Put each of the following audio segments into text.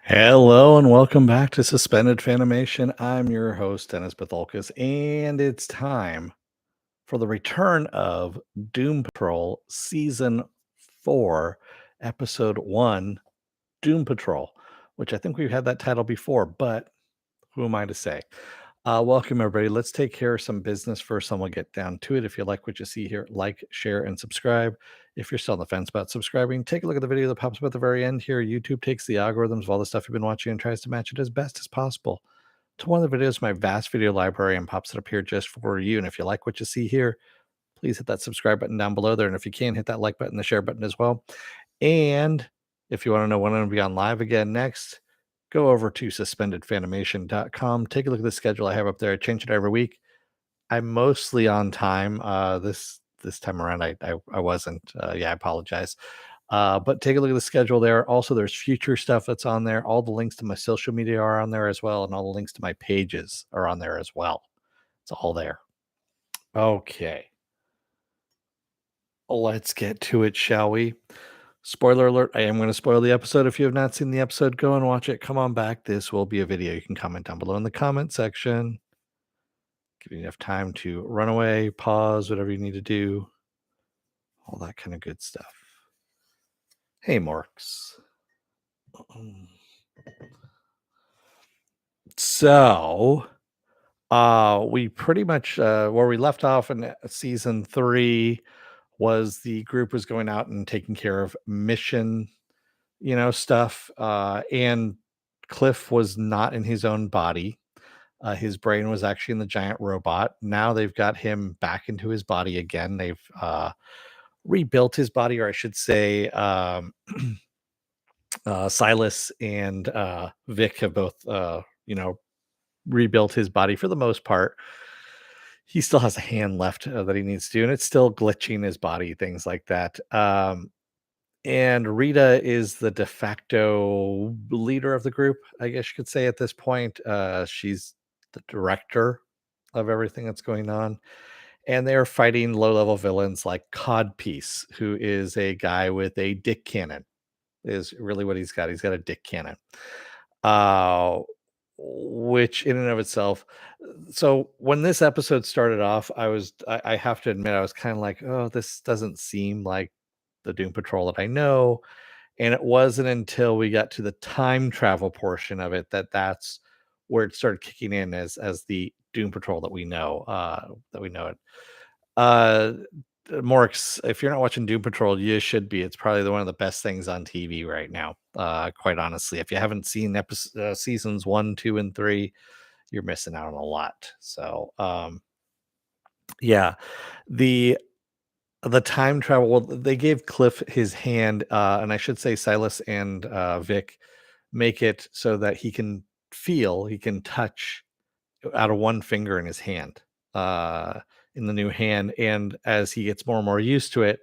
Hello and welcome back to Suspended Fanimation. I'm your host, Dennis Bithoulkas, and it's time for the return of Doom Patrol Season 4, Episode 1, Doom Patrol, which I think we've had that title before, but who am I to say? Welcome, everybody. Let's take care of some business first, and we'll get down to it. If you like what you see here, like, share, and subscribe. If you're still on the fence about subscribing, take a look at the video that pops up at the very end here. YouTube takes the algorithms of all the stuff you've been watching and tries to match it as best as possible to one of the videos in my vast video library and pops it up here just for you. And if you like what you see here, please hit that subscribe button down below there. And if you can, hit that like button, the share button as well. And if you want to know when I'm going to be on live again next, go over to suspendedfanimation.com. Take a look at the schedule I have up there. I change it every week. I'm mostly on time. This time around, I wasn't. Yeah, I apologize. But take a look at the schedule there. Also, there's future stuff that's on there. All the links to my social media are on there as well, and all the links to my pages are on there as well. It's all there. Okay, let's get to it, shall we? Spoiler alert, I am going to spoil the episode. If you have not seen the episode, go and watch it. Come on back. This will be a video. You can comment down below in the comment section. Give you enough time to run away, pause, whatever you need to do. All that kind of good stuff. Hey, Morks. So, we pretty much, where we left off in season 3 was the group was going out and taking care of mission stuff. And Cliff was not in his own body. His brain was actually in the giant robot. Now they've got him back into his body again. They've rebuilt his body, or I should say, Silas and Vic have both, rebuilt his body for the most part. He still has a hand left that he needs to do, and it's still glitching his body, things like that. And Rita is the de facto leader of the group, I guess you could say at this point. She's the director of everything that's going on. And they're fighting low-level villains like Codpiece, who is a guy with a dick cannon, is really what he's got. He's got a dick cannon. Uh, which in and of itself, so when this episode started off, I have to admit, I was kind of like, oh, this doesn't seem like the Doom Patrol that I know. And it wasn't until we got to the time travel portion of it that's where it started kicking in as the Doom Patrol that we know it. Uh Morix, if you're not watching Doom Patrol, you should be. It's probably one of the best things on TV right now. Quite honestly, if you haven't seen seasons 1, 2, and 3, you're missing out on a lot. So, yeah, the the time travel. Well, they gave Cliff his hand, and I should say Silas and Vic make it so that he can touch out of one finger in his hand, in the new hand. And as he gets more and more used to it,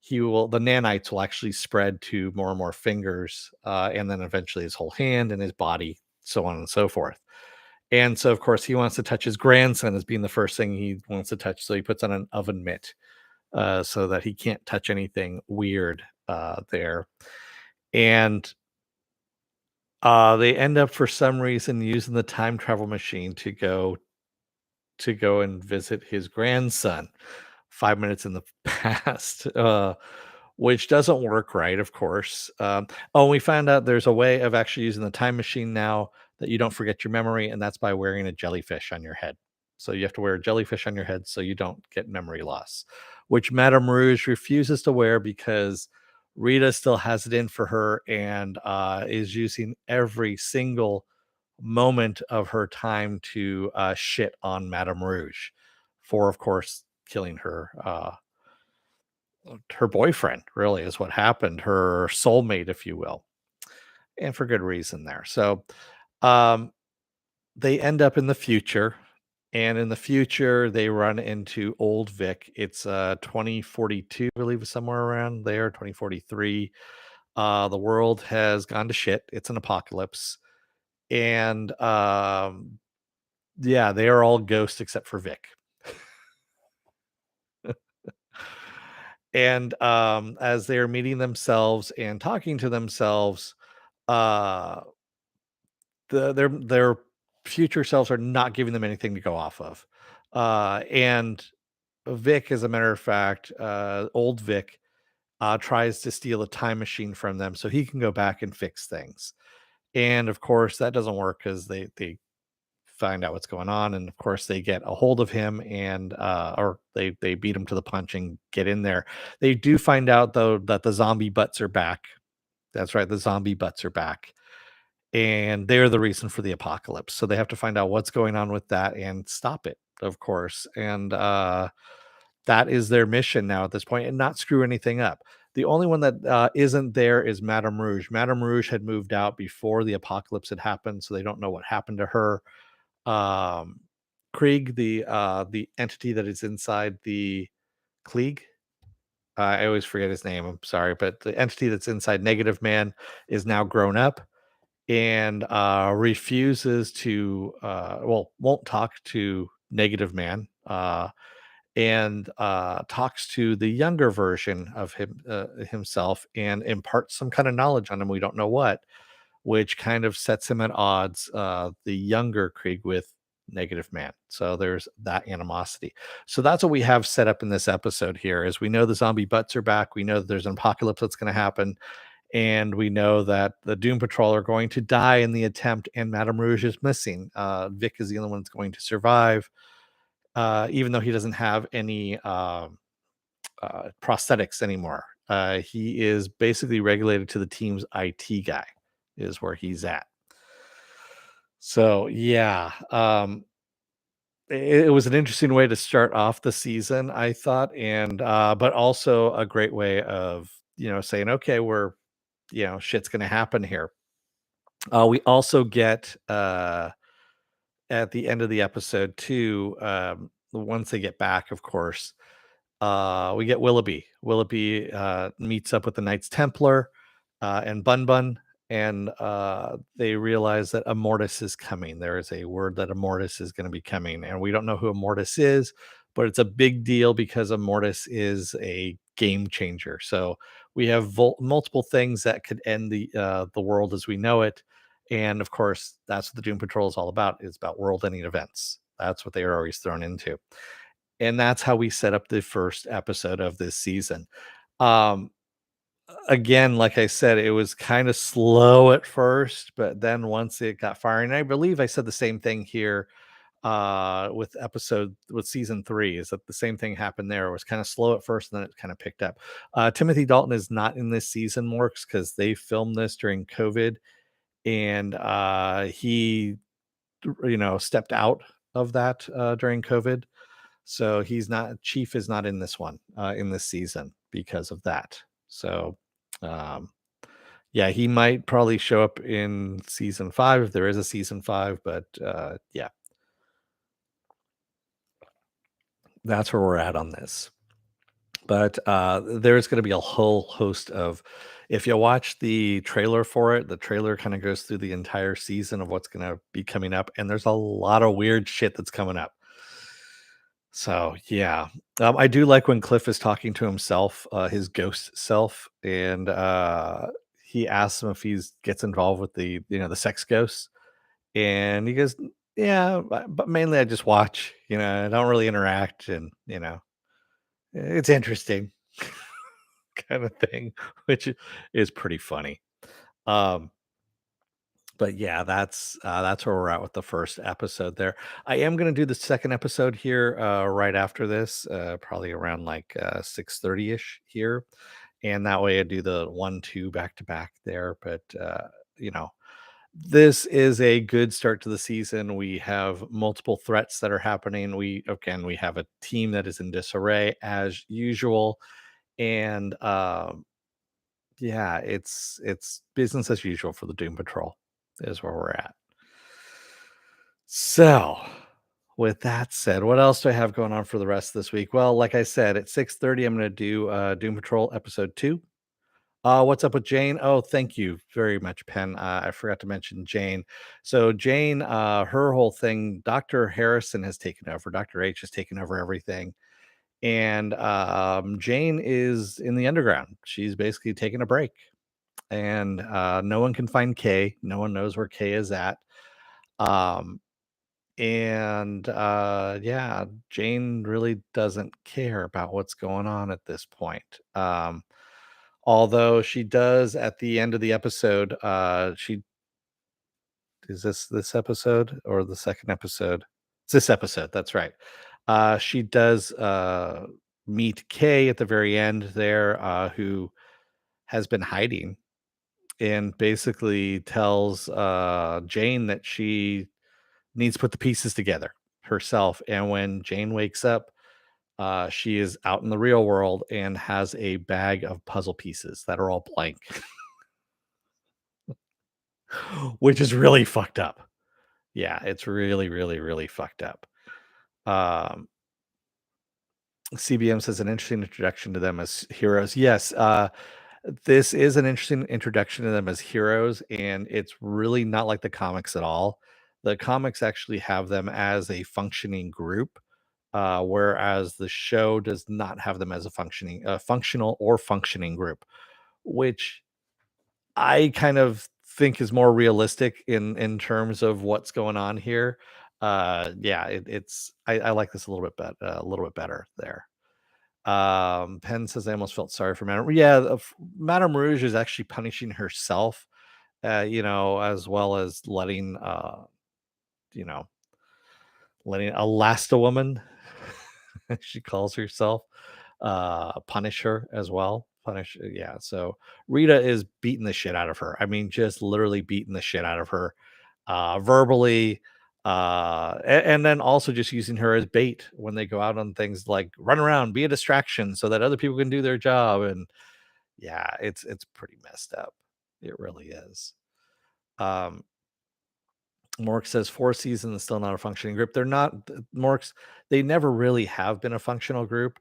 the nanites will actually spread to more and more fingers, and then eventually his whole hand and his body, so on and so forth. And so, of course, he wants to touch his grandson as being the first thing he wants to touch. So he puts on an oven mitt, so that he can't touch anything weird there. And they end up, for some reason, using the time travel machine to go and visit his grandson 5 minutes in the past, which doesn't work right, of course. Oh, we found out there's a way of actually using the time machine now that you don't forget your memory, and that's by wearing a jellyfish on your head. So you have to wear a jellyfish on your head so you don't get memory loss, which Madame Rouge refuses to wear because Rita still has it in for her and is using every single moment of her time to shit on Madame Rouge for, of course, killing her boyfriend. Really, is what happened. Her soulmate, if you will, and for good reason there. So, um, they end up in the future, and in the future, they run into old Vic. It's 2042, I believe, somewhere around there, 2043. The world has gone to shit. It's an apocalypse, and yeah, they are all ghosts except for Vic. And as they're meeting themselves and talking to themselves, uh their future selves are not giving them anything to go off of. And Vic, as a matter of fact, old Vic, tries to steal a time machine from them so he can go back and fix things. And of course, that doesn't work because they find out what's going on, and of course, they get a hold of him and or they beat him to the punch and get in there. They do find out though that the zombie butts are back. That's right, the zombie butts are back, and they're the reason for the apocalypse. So they have to find out what's going on with that and stop it, of course. And that is their mission now at this point, and not screw anything up. The only one that isn't there is Madame Rouge. Madame Rouge had moved out before the apocalypse had happened, so they don't know what happened to her. um Krieg, the entity that is inside the Klieg, I always forget his name, I'm sorry, but the entity that's inside Negative Man is now grown up and refuses to won't talk to Negative Man, and talks to the younger version of himself and imparts some kind of knowledge on him, we don't know what, which kind of sets him at odds, the younger Krieg, with Negative Man. So there's that animosity. So that's what we have set up in this episode here is we know the zombie butts are back. We know that there's an apocalypse that's going to happen. And we know that the Doom Patrol are going to die in the attempt, and Madame Rouge is missing. Vic is the only one that's going to survive, even though he doesn't have any prosthetics anymore. He is basically regulated to the team's IT guy, is where he's at. So yeah, it was an interesting way to start off the season, I thought, and but also a great way of saying, okay, we're shit's gonna happen here. We also get at the end of the episode too, once they get back, of course, we get Willoughby. Willoughby meets up with the Knights Templar and Bun Bun, and they realize that a Mortis is coming. There is a word that a Mortis is going to be coming, and we don't know who a Mortis is, but it's a big deal because a Mortis is a game changer. So we have multiple things that could end the world as we know it, and of course, that's what the Doom Patrol is all about. It's about world-ending events. That's what they are always thrown into, and that's how we set up the first episode of this season. Um, Again, like I said, it was kind of slow at first, but then once it got firing, I believe I said the same thing here with season 3, is that the same thing happened there. It was kind of slow at first, and then it kind of picked up. Timothy Dalton is not in this season more because they filmed this during COVID, and he stepped out of that during COVID, so he's not Chief is not in this one, in this season because of that. So, um, yeah, he might probably show up in season 5 if there is a season 5, but yeah, that's where we're at on this. But there's going to be a whole host of, if you watch the trailer for it, the trailer kind of goes through the entire season of what's going to be coming up, and there's a lot of weird shit that's coming up. So yeah, I do like when Cliff is talking to himself, his ghost self, and he asks him if he's gets involved with the sex ghosts, and he goes, "Yeah, but mainly I just watch. I don't really interact, and it's interesting, kind of thing," which is pretty funny. Um, but yeah, that's where we're at with the first episode there. I am gonna do the second episode here right after this, probably around like 6:30ish here. And that way I do the 1, 2 back to back there. But you know, this is a good start to the season. We have multiple threats that are happening. We have a team that is in disarray as usual. And yeah, it's business as usual for the Doom Patrol is where we're at. So, with that said, what else do I have going on for the rest of this week? Well, like I said, at 6:30, I'm going to do Doom Patrol episode 2. What's up with Jane? Oh, thank you very much, Penn. I forgot to mention Jane. So Jane, her whole thing, Dr. Harrison has taken over. Dr. H has taken over everything. And Jane is in the underground. She's basically taking a break. And no one can find Kay. No one knows where Kay is at. Um, yeah, Jane really doesn't care about what's going on at this point. Although she does at the end of the episode, she is this episode or the second episode? It's this episode, that's right. She does meet Kay at the very end there, who has been hiding and basically tells Jane that she needs to put the pieces together herself. And when Jane wakes up, she is out in the real world and has a bag of puzzle pieces that are all blank, which is really fucked up. Yeah, it's really, really, really fucked up. Um, CBM says an interesting introduction to them as heroes. Yes, this is an interesting introduction to them as heroes, and it's really not like the comics at all. The comics actually have them as a functioning group, whereas the show does not have them as a functional or functioning group, which I kind of think is more realistic in terms of what's going on here. Yeah, it's I like this a little bit better there. Penn says I almost felt sorry for Madame. Yeah, Madame Rouge is actually punishing herself, as well as you know, letting elasti-woman, she calls herself, punish her as well. Yeah. So Rita is beating the shit out of her. I mean, just literally beating the shit out of her, verbally, and then also just using her as bait when they go out on things like run around, be a distraction so that other people can do their job. And yeah, it's pretty messed up. It really is. Um, Mork says 4 seasons is still not a functioning group. They're not Morks. They never really have been a functional group.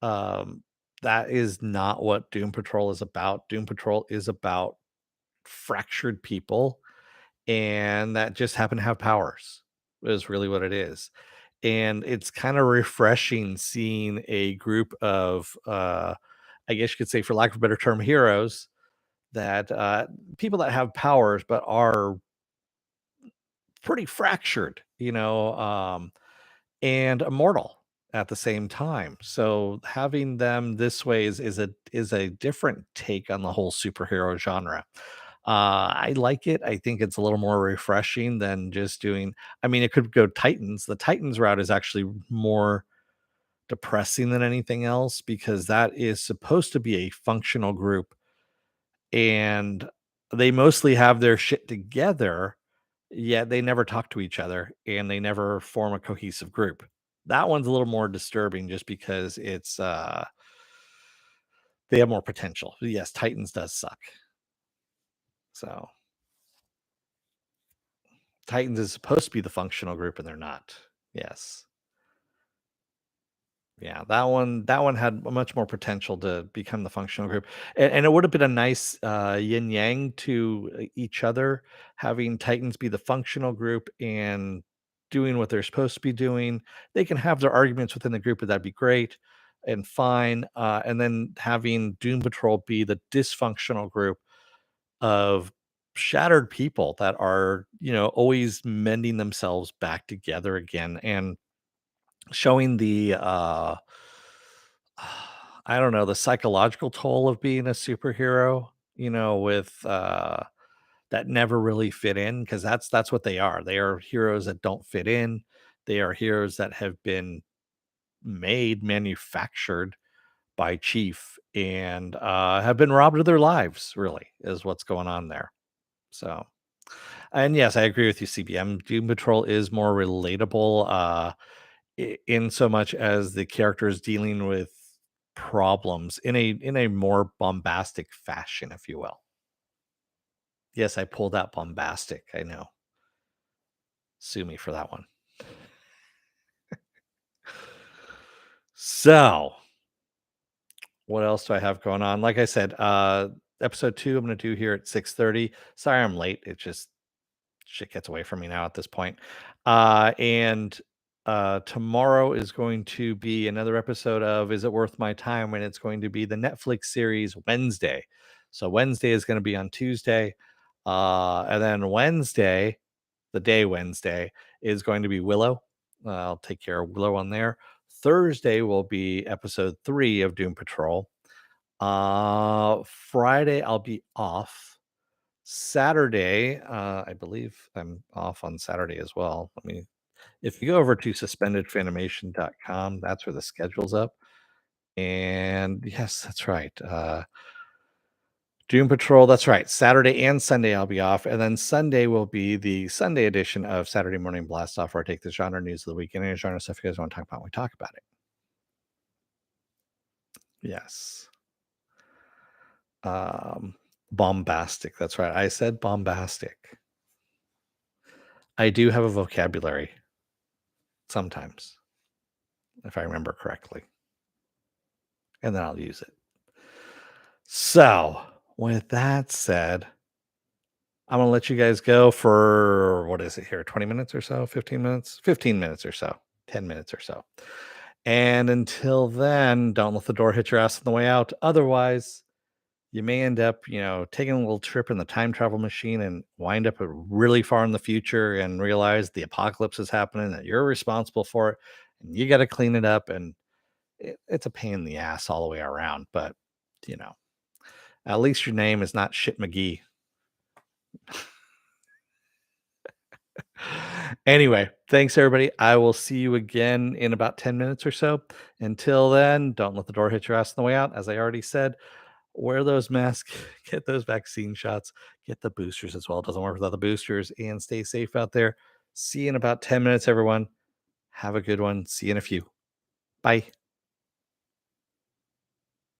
Um, that is not what Doom Patrol is about. Doom Patrol is about fractured people, and that just happen to have powers. Is really what it is. And it's kind of refreshing seeing a group of, I guess you could say, for lack of a better term, heroes that people that have powers but are pretty fractured, and immortal at the same time. So having them this way is a different take on the whole superhero genre. I like it. I think it's a little more refreshing than just doing. I mean, it could go Titans. The Titans route is actually more depressing than anything else because that is supposed to be a functional group and they mostly have their shit together, yet they never talk to each other and they never form a cohesive group. That one's a little more disturbing just because they have more potential. Yes, Titans does suck. So Titans is supposed to be the functional group and they're not. Yes. Yeah, that one had much more potential to become the functional group, and it would have been a nice yin yang to each other, having Titans be the functional group and doing what they're supposed to be doing. They can have their arguments within the group, but that'd be great and fine. And then having Doom Patrol be the dysfunctional group of shattered people that are always mending themselves back together again and showing the I don't know, the psychological toll of being a superhero, with that never really fit in because that's what they are. They are heroes that don't fit in. They are heroes that have been manufactured by Chief and have been robbed of their lives, really, is what's going on there. So, and yes, I agree with you, CBM. Doom Patrol is more relatable. In so much as the characters dealing with problems in a more bombastic fashion, if you will. Yes, I pulled out bombastic. I know. Sue me for that one. So, what else do I have going on? Like I said, episode 2 I'm going to do here at 6:30. Sorry I'm late. It just shit gets away from me now at this point. And tomorrow is going to be another episode of Is It Worth My Time? And it's going to be the Netflix series Wednesday. So Wednesday is going to be on Tuesday. And then Wednesday, the day Wednesday, is going to be Willow. I'll take care of Willow on there. Thursday will be episode 3 of Doom Patrol. Friday, I'll be off. Saturday, I believe I'm off on Saturday as well. If you go over to suspendedfanimation.com, that's where the schedule's up. And yes, that's right. Doom Patrol, that's right. Saturday and Sunday I'll be off. And then Sunday will be the Sunday edition of Saturday Morning Blast Off, where I take the genre news of the week and any genre stuff you guys want to talk about, we talk about it. Yes. Bombastic. That's right. I said bombastic. I do have a vocabulary sometimes, if I remember correctly. And then I'll use it. So, with that said, I'm going to let you guys go for, what is it here, 20 minutes or so, 15 minutes, 15 minutes or so, 10 minutes or so. And until then, don't let the door hit your ass on the way out. Otherwise, you may end up, taking a little trip in the time travel machine and wind up really far in the future and realize the apocalypse is happening, that you're responsible for it, and you got to clean it up. And it's a pain in the ass all the way around. But, at least your name is not Shit McGee. Anyway, thanks everybody. I will see you again in about 10 minutes or so. Until then, don't let the door hit your ass on the way out. As I already said, wear those masks, get those vaccine shots, get the boosters as well. It doesn't work without the boosters, and stay safe out there. See you in about 10 minutes, everyone. Have a good one. See you in a few. Bye.